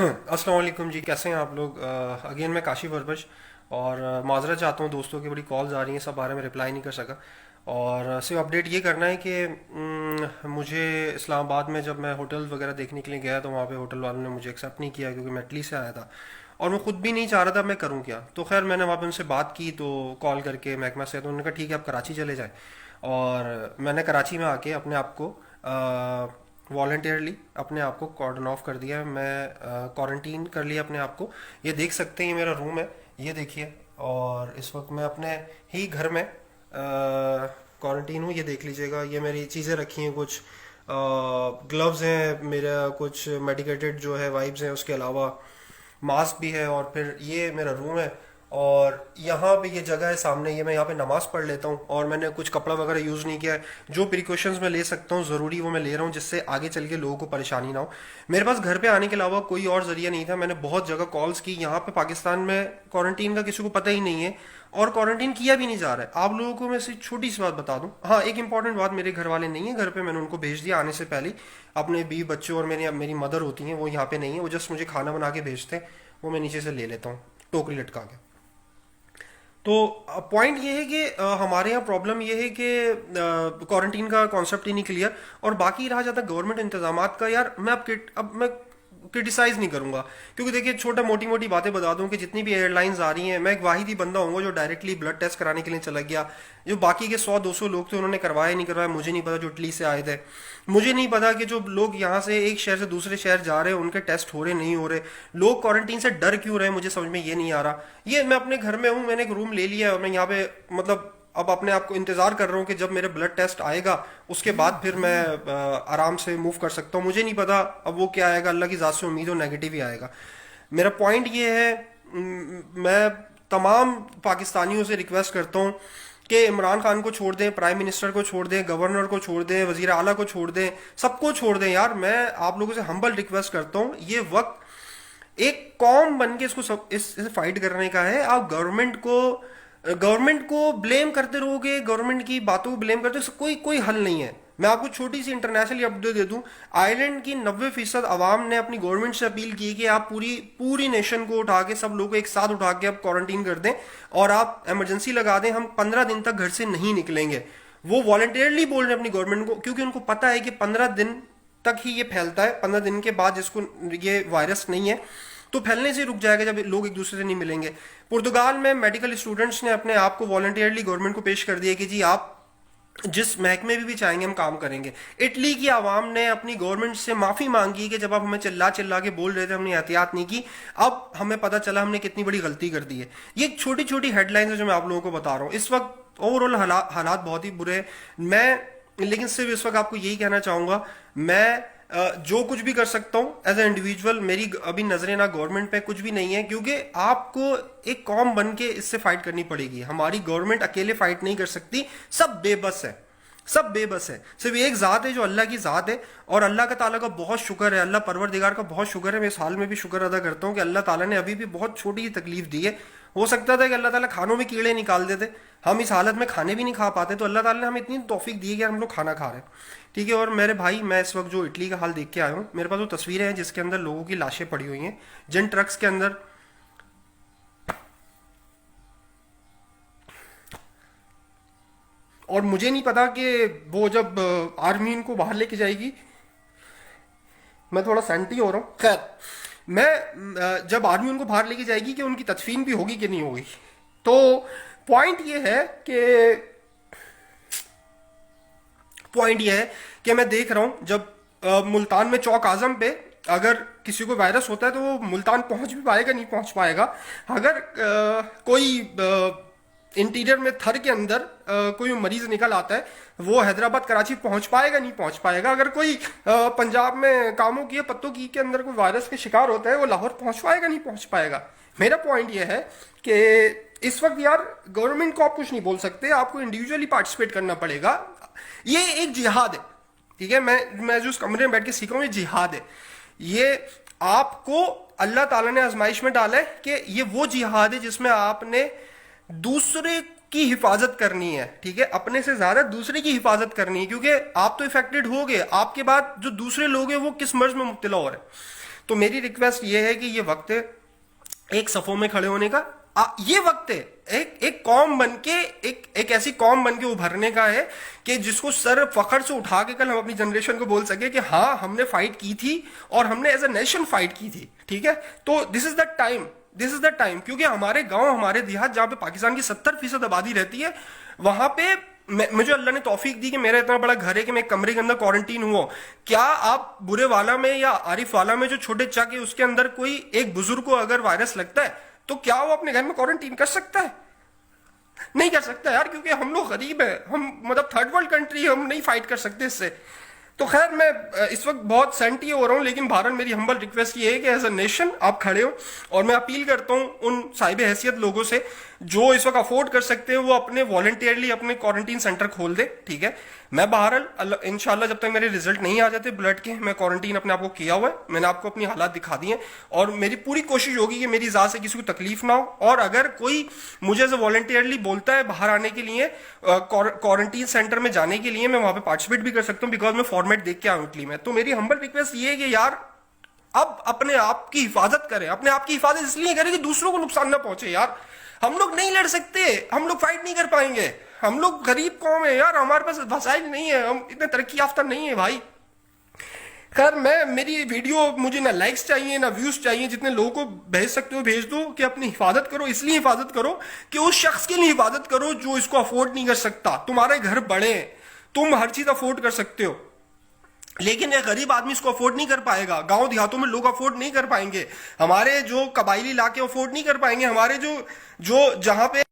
अस्सलाम वालेकुम जी, कैसे हैं आप लोग। अगेन मैं काशिफ अरबज। और माजरत चाहता हूँ, दोस्तों की बड़ी कॉल्स आ रही हैं, सब बारे में रिप्लाई नहीं कर सका। और सिर्फ अपडेट ये करना है कि मुझे इस्लामाबाद में जब मैं होटल वगैरह देखने के लिए गया तो वहाँ पे होटल वालों ने मुझे एक्सेप्ट नहीं किया, क्योंकि मैं इटली से आया था और मैं खुद भी नहीं चाह रहा था मैं करूँ क्या। तो खैर मैंने वहाँ पे उनसे बात की, तो कॉल करके महकमा से, तो उन्होंने कहा ठीक है आप कराची चले जाएँ। और मैंने कराची में आके अपने आप को वॉल्टियरली अपने आप को कॉर्डन ऑफ कर दिया है। मैं क्वारंटीन कर लिया अपने आप को। ये देख सकते हैं, ये मेरा रूम है, ये देखिए। और इस वक्त मैं अपने ही घर में क्वारंटीन हूँ, ये देख लीजिएगा। ये मेरी चीज़ें रखी हैं, कुछ ग्लव्स हैं, मेरा कुछ मेडिकेटेड जो है वाइप्स हैं, उसके अलावा मास्क भी है। और फिर ये मेरा रूम है, और यहाँ पे ये जगह है सामने, ये मैं यहाँ पे नमाज पढ़ लेता हूँ। और मैंने कुछ कपड़ा वगैरह यूज़ नहीं किया है। जो प्रिकॉशंस मैं ले सकता हूँ ज़रूरी, वो मैं ले रहा हूँ, जिससे आगे चल के लोगों को परेशानी ना हो। मेरे पास घर पे आने के अलावा कोई और ज़रिया नहीं था। मैंने बहुत जगह कॉल्स की। यहाँ पे पाकिस्तान में क्वारंटीन का किसी को पता ही नहीं है, और क्वारंटीन किया भी नहीं जा रहा है। आप लोगों को मैं सिर्फ छोटी सी बात बता दूं। हाँ, एक इंपॉर्टेंट बात, मेरे घर वाले नहीं है घर पे, मैंने उनको भेज दिया आने से पहले ही। अपने बीवी बच्चों और मेरी मदर होती हैं, वो यहाँ पे नहीं है, वो जस्ट मुझे खाना बना के भेजते हैं, वो मैं नीचे से ले लेता हूँ टोकरी लटका के। तो पॉइंट ये है कि हमारे यहाँ प्रॉब्लम ये है कि क्वारंटीन का कॉन्सेप्ट ही नहीं क्लियर। और बाकी रहा जाता गवर्नमेंट इंतजामात का, यार मैं अब मैं क्रिटिसाइज नहीं करूंगा, क्योंकि देखिए छोटा मोटी मोटी बातें बता दूं कि जितनी भी एयरलाइंस आ रही हैं, मैं एक वाहिद ही बंदा हूँ जो डायरेक्टली ब्लड टेस्ट कराने के लिए चला गया। जो बाकी के 100-200 लोग थे, उन्होंने करवाया नहीं करवाया मुझे नहीं पता, जो इटली से आए थे। मुझे नहीं पता कि जो लोग यहाँ से एक शहर से दूसरे शहर जा रहे हैं, उनके टेस्ट हो रहे नहीं हो रहे। लोग क्वारंटीन से डर क्यों रहे हैं, मुझे समझ में ये नहीं आ रहा। ये मैं अपने घर में हूँ, मैंने एक रूम ले लिया है, और मैं यहाँ पे मतलब अब अपने आप को इंतजार कर रहा हूँ कि जब मेरे ब्लड टेस्ट आएगा उसके बाद फिर मैं आराम से मूव कर सकता हूँ। मुझे नहीं पता अब वो क्या आएगा, अल्लाह की ज़ात से उम्मीद हो नेगेटिव ही आएगा। मेरा पॉइंट ये है, मैं तमाम पाकिस्तानियों से रिक्वेस्ट करता हूँ कि इमरान खान को छोड़ दें, प्राइम मिनिस्टर को छोड़ दें, गवर्नर को छोड़ दें, वजीर आला को छोड़ दें, सबको छोड़ दें। यार मैं आप लोगों से हम्बल रिक्वेस्ट करता हूँ, ये वक्त एक कौम बन के इसको सब इसे फाइट करने का है। आप गवर्नमेंट को ब्लेम करते रहोगे, गवर्नमेंट की बातों को ब्लेम करते रहोगे, कोई कोई हल नहीं है। मैं आपको छोटी सी इंटरनेशनल अपडेट दे दूं। आयरलैंड की 90% आवाम ने अपनी गवर्नमेंट से अपील की कि आप पूरी पूरी नेशन को उठा के, सब लोगों को एक साथ उठा के आप क्वारंटीन कर दें, और आप इमरजेंसी लगा दें, हम 15 दिन तक घर से नहीं निकलेंगे। वो वॉलंटियरली बोल रहे हैं अपनी गवर्नमेंट को, क्योंकि उनको पता है कि 15 दिन तक ही ये फैलता है। 15 दिन के बाद जिसको ये वायरस नहीं है तो फैलने से रुक जाएगा जब लोग एक दूसरे से नहीं मिलेंगे। पुर्तगाल में मेडिकल स्टूडेंट्स ने अपने आप को वॉलंटियरली गवर्नमेंट को पेश कर दिया कि जी आप जिस महकमे में भी चाहेंगे हम काम करेंगे। इटली की आवाम ने अपनी गवर्नमेंट से माफी मांगी कि जब आप हमें चिल्ला चिल्ला के बोल रहे थे, हमने एहतियात नहीं की, अब हमें पता चला हमने कितनी बड़ी गलती कर दी है। ये छोटी छोटी हेडलाइंस है जो मैं आप लोगों को बता रहा हूँ। इस वक्त ओवरऑल हालात बहुत ही बुरे हैं। मैं लेकिन सिर्फ इस वक्त आपको यही कहना चाहूंगा, मैं जो कुछ भी कर सकता हूं एज ए इंडिविजुअल, मेरी अभी नजरें ना गवर्नमेंट पे कुछ भी नहीं है, क्योंकि आपको एक कौम बन के इससे फाइट करनी पड़ेगी। हमारी गवर्नमेंट अकेले फाइट नहीं कर सकती, सब बेबस है, सब बेबस है। सिर्फ एक ज़ात है जो अल्लाह की ज़ात है, और अल्लाह का ताला का बहुत शुक्र है, अल्लाह परवरदिगार का बहुत शुक्र है। मैं इस हाल में भी शुक्र अदा करता हूँ कि अल्लाह ताला ने अभी भी बहुत छोटी सी तकलीफ दी है। हो सकता था कि अल्लाह ताला खानों में कीड़े निकाल देते, हम इस हालत में खाने भी नहीं खा पाते, तो अल्लाह ताला ने हमें इतनी तौफीक दी है कि हम लोग खाना खा रहे हैं। ठीक है। और मेरे भाई, मैं इस वक्त जो इटली का हाल देख के आया हूँ, मेरे पास वो तस्वीरें हैं जिसके अंदर लोगों की लाशें पड़ी हुई हैं, जिन ट्रक्स के अंदर और मुझे नहीं पता कि वो जब आर्मी इनको बाहर लेके जाएगी, मैं थोड़ा सेंटी हो रहा हूँ। खैर, मैं जब आर्मी उनको बाहर लेके जाएगी कि उनकी तदफीन भी होगी कि नहीं होगी। तो पॉइंट ये है कि पॉइंट ये है कि मैं देख रहा हूं, जब मुल्तान में चौक आजम पे अगर किसी को वायरस होता है तो वो मुल्तान पहुंच भी पाएगा, नहीं पहुंच पाएगा। अगर कोई इंटीरियर में थर के अंदर कोई मरीज निकल आता है, वो हैदराबाद कराची पहुंच पाएगा, नहीं पहुंच पाएगा। अगर कोई पंजाब में कामों की पत्तों की के अंदर कोई वायरस के शिकार होता है, वो लाहौर पहुंच पाएगा, नहीं पहुंच पाएगा। मेरा पॉइंट ये है कि इस वक्त यार गवर्नमेंट को आप कुछ नहीं बोल सकते, आपको इंडिविजुअली पार्टिसिपेट करना पड़ेगा। ये एक जिहाद है, ठीक है। मैं जो उस कमरे में बैठ के सीख रहा हूँ, ये जिहाद है। ये आपको अल्लाह ताला ने आजमाइश में डाला है कि ये वो जिहाद है जिसमें आपने दूसरे की हिफाजत करनी है, ठीक है। अपने से ज्यादा दूसरे की हिफाजत करनी है, क्योंकि आप तो इफेक्टेड हो गए, आपके बाद जो दूसरे लोग हैं वो किस मर्ज में मुब्तला हो रहे हैं। تو میری ریکویسٹ یہ ہے کہ یہ وقت ہے ایک صفوں میں کھڑے ہونے کا. یہ وقت ہے ایک قوم بن کے ایک ایسی قوم بن کے ابھرنے کا ہے کہ جس کو سر فخر سے اٹھا کے کل ہم اپنی جنریشن کو بول سکے کہ ہاں ہم نے فائٹ کی تھی اور ہم نے ایز اے نیشن فائٹ کی تھی. ٹھیک ہے, تو دس از دا ٹائم, کیونکہ ہمارے گاؤں ہمارے دیہات جہاں پہ پاکستان کی 70% آبادی رہتی ہے, وہاں پہ مجھے اللہ نے توفیق دی کہ میرا اتنا بڑا گھر ہے کہ میں ایک کمرے کے اندر کوارنٹین ہوا. کیا آپ برے والا میں یا عارف والا میں جو چھوٹے چک ہے اس کے اندر کوئی ایک بزرگ کو اگر وائرس لگتا ہے تو کیا وہ اپنے گھر میں کوارنٹین کر سکتا ہے؟ نہیں کر سکتا یار, کیونکہ ہم لوگ غریب ہیں, ہم مطلب تھرڈ ورلڈ کنٹری, ہم نہیں فائٹ کر سکتے اس سے. تو خیر میں اس وقت بہت سینٹی ہو رہا ہوں, لیکن بہرحال میری ہمبل ریکویسٹ یہ ہے کہ ایز اے نیشن آپ کھڑے ہو, اور میں اپیل کرتا ہوں ان صاحب حیثیت لوگوں سے جو اس وقت افورڈ کر سکتے ہیں وہ اپنے والنٹیئرلی اپنے کوارنٹین سینٹر کھول دے. ٹھیک ہے, میں بہرحال انشاءاللہ جب تک میرے ریزلٹ نہیں آ جاتے بلڈ کے, میں کوارنٹین اپنے آپ کو کیا ہوا ہے, میں نے آپ کو اپنی حالات دکھا دی ہیں, اور میری پوری کوشش ہوگی کہ میری ذات سے کسی کو تکلیف نہ ہو. اور اگر کوئی مجھے ایز اے والنٹیئرلی بولتا ہے باہر آنے کے لیے, کوارنٹین سینٹر میں جانے کے لیے, میں وہاں پہ پارٹیسپیٹ بھی کر سکتا ہوں بیکاز میں فارمیٹ دیکھ کے آؤں اٹلی میں. تو میری ہمبل ریکویسٹ یہ ہے کہ یار اب اپنے آپ کی حفاظت کریں. اپنے آپ کی حفاظت اس لیے کریں کہ دوسروں کو نقصان نہ پہنچے. یار ہم لوگ نہیں لڑ سکتے, ہم لوگ فائٹ نہیں کر پائیں گے, ہم لوگ غریب قوم ہیں یار, ہمارے پاس وسائل نہیں ہے, ہم اتنے ترقی یافتہ نہیں ہیں بھائی. خیر میری ویڈیو مجھے نہ لائکس چاہیے نہ ویوز چاہیے, جتنے لوگوں کو بھیج سکتے ہو بھیج دو, کہ اپنی حفاظت کرو. اس لیے حفاظت کرو کہ اس شخص کے لیے حفاظت کرو جو اس کو افورڈ نہیں کر سکتا. تمہارے گھر بڑے ہیں, تم ہر چیز افورڈ کر سکتے ہو, لیکن ایک غریب آدمی اس کو افورڈ نہیں کر پائے گا. گاؤں دیہاتوں میں لوگ افورڈ نہیں کر پائیں گے, ہمارے جو قبائلی علاقے افورڈ نہیں کر پائیں گے, ہمارے جو جہاں پہ